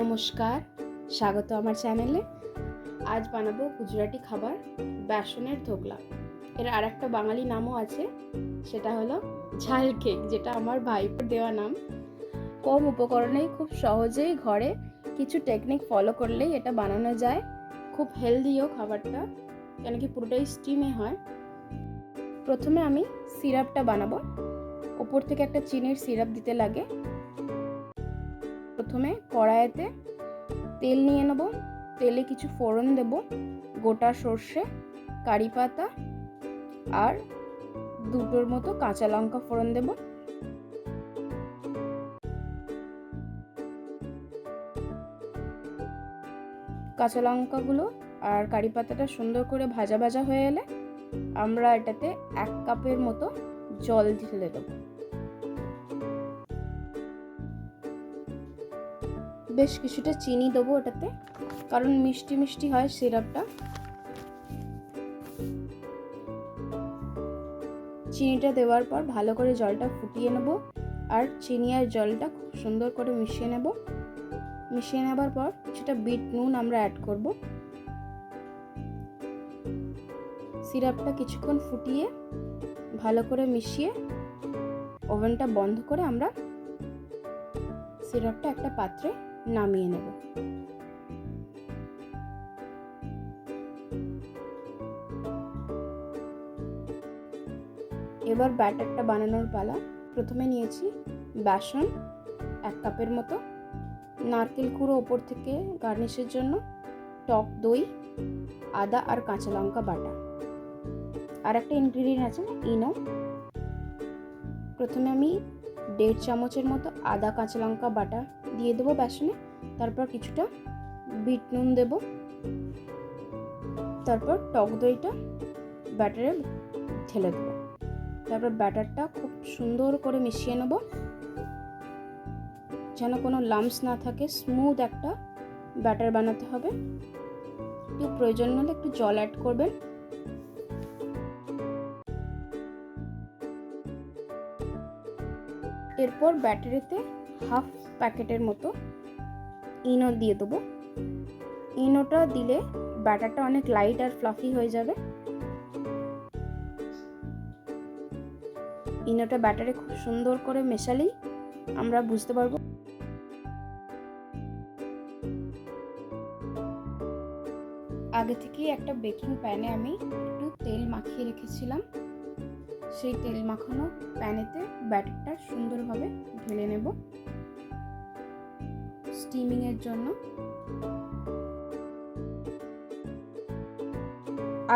নমস্কার, স্বাগত আমার চ্যানেলে। আজ বানাবো গুজরাটি খাবার বেসনের ধোকলা। এর আর একটা বাঙালি নামও আছে, সেটা হলো ঝাল কেক, যেটা আমার ভাইপোর দেওয়া নাম। কম উপকরণেই খুব সহজেই ঘরে কিছু টেকনিক ফলো করলেই এটা বানানো যায়। খুব হেলদিও খাবারটা, কেন কি পুরোটাই স্টিমে হয়। প্রথমে আমি সিরাপটা বানাবো। ওপর থেকে একটা চিনির সিরাপ দিতে লাগে। প্রথমে কড়াইতে তেল নিয়ে নেব। তেলে কিছু ফোড়ন দেব, গোটা সর্ষে, কারি পাতা আর দুটোর মতো কাঁচা লঙ্কা ফোড়ন দেব। কাঁচা লঙ্কাগুলো আর কারি পাতাটা সুন্দর করে ভাজা ভাজা হয়ে এলে আমরা এটাতে 1 কাপের মতো জল ঢেলে দেব। বেশ কিছুটা চিনি দেবো এটাতে, কারণ মিষ্টি মিষ্টি হয় সিরাপটা। চিনিটা দেওয়ার পর ভালো করে জলটা ফুটিয়ে নেব আর চিনি আর জলটা খুব সুন্দর করে মিশিয়ে নেব। মিশিয়ে নেবার পর কিছুটা বিট নুন আমরা অ্যাড করব। সিরাপটা কিছুক্ষণ ফুটিয়ে ভালো করে মিশিয়ে ওভেনটা বন্ধ করে আমরা সিরাপটা একটা পাত্রে নামিয়ে নেব। এবার ব্যাটারটা বানানোর পালা। প্রথমে নিয়েছি বেসন 1 কাপের মতো, নারকেল কুড়ো ওপর থেকে গার্নিশের জন্য, টক দই, আদা আর কাঁচা লঙ্কা বাটা, আর একটা ইনগ্রিডিয়েন্ট আছে ইনো। প্রথমে আমি 1.5 চামচের মতো আদা কাঁচা লঙ্কা বাটা দিয়ে দেবো বেসনে। তারপর কিছুটা বিট নুন দেব। তারপর টক দইটা ব্যাটারে ঢেলে দেবো। তারপর ব্যাটারটা খুব সুন্দর করে মিশিয়ে নেব, যেন কোনো লাম্পস না থাকে। স্মুথ একটা ব্যাটার বানাতে হবে। একটু প্রয়োজন হলে একটু জল অ্যাড করবেন। এরপর ব্যাটারিতে 1/2 প্যাকেটের মতো ইনো দিয়ে দেবো। ইনোটা দিলে ব্যাটারটা অনেক লাইট আর ফ্লাফি হয়ে যাবে। ইনোটা ব্যাটারে খুব সুন্দর করে মেশালেই আমরা বুঝতে পারবো। আগে থেকেই একটা বেকিং প্যানে আমি একটু তেল মাখিয়ে রেখেছিলাম। সেই তেল মাখানো প্যানেতে ব্যাটারটা সুন্দরভাবে ঢেলে নেব স্টিমিংয়ের জন্য।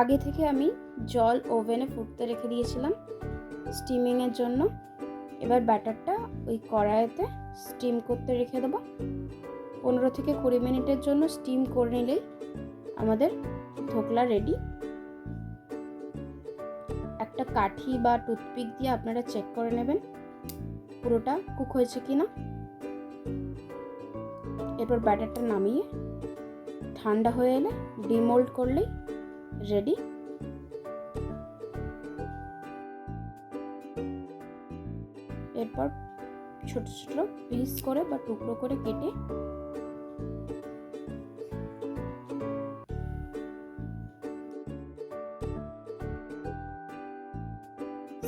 আগে থেকে আমি জল ওভেনে ফুটতে রেখে দিয়েছিলাম স্টিমিংয়ের জন্য। এবার ব্যাটারটা ওই কড়াইতে স্টিম করতে রেখে দেবো। 15 থেকে 20 মিনিটের জন্য স্টিম করে নিলেই আমাদের ধোকলা রেডি। একটা কাঠি বা টুথপিক দিয়ে আপনারা চেক করে নেবেন পুরোটা কুক হয়েছে কিনা। এরপর ব্যাটারটা নামিয়ে ঠান্ডা হয়ে এলে ডিমোল্ড করলেই রেডি। এরপর ছোট ছোট পিস করে বা টুকরো করে কেটে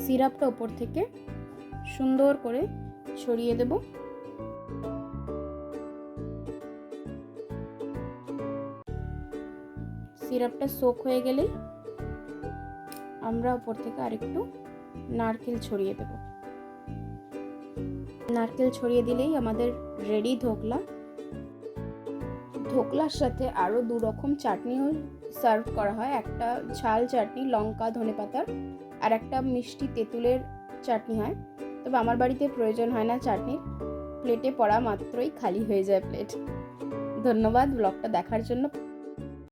সিরাপটা উপর থেকে সুন্দর করে ছড়িয়ে দেব। সিরাপটা সোক হয়ে গেলেই আমরা উপর থেকে আরেকটু নারকেল ছড়িয়ে দেব। নারকেল ছড়িয়ে দিলেই আমাদের রেডি ধোকলা। ধোকলার সাথে আরও 2 রকম চাটনিও সার্ভ করা হয়। একটা ঝাল চাটনি লঙ্কা ধনেপাতার, আর একটা মিষ্টি তেঁতুলের চাটনি হয়। তবে আমার বাড়িতে প্রয়োজন হয় না চাটনির, প্লেটে পড়া মাত্রই খালি হয়ে যায় প্লেট। ধন্যবাদ ব্লগটা দেখার জন্য।